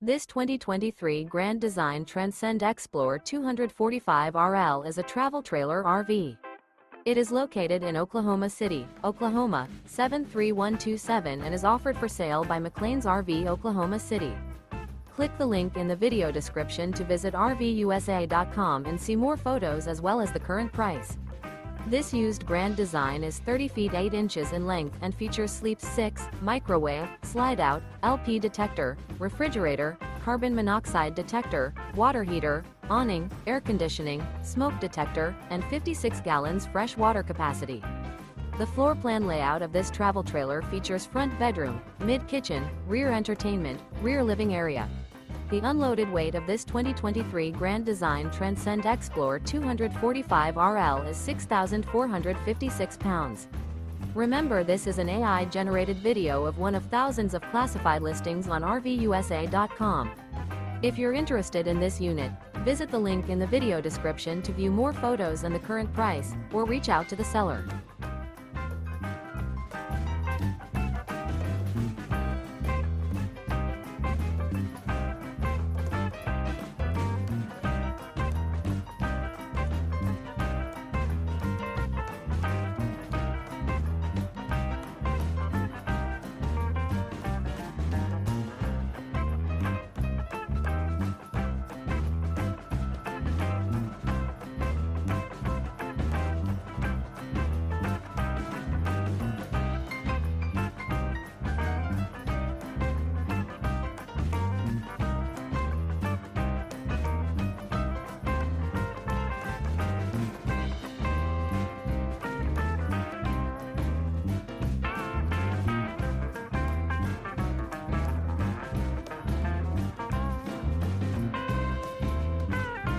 This 2023 Grand Design Transcend Xplor 245RL is a travel trailer RV. It is located in Oklahoma City, Oklahoma, 73127 and is offered for sale by McClain's RV Oklahoma City. Click the link in the video description to visit RVUSA.com and see more photos as well as the current price. This used Grand Design is 30 feet 8 inches in length and features Sleep 6, microwave, Slideout, LP detector, refrigerator, carbon monoxide detector, water heater, awning, air conditioning, smoke detector, and 56 gallons fresh water capacity. The floor plan layout of this travel trailer features front bedroom, mid-kitchen, rear entertainment, rear living area. The unloaded weight of this 2023 Grand Design Transcend Xplor 245RL is 6,456 pounds. Remember, this is an AI-generated video of one of thousands of classified listings on RVUSA.com. If you're interested in this unit, visit the link in the video description to view more photos and the current price, or reach out to the seller.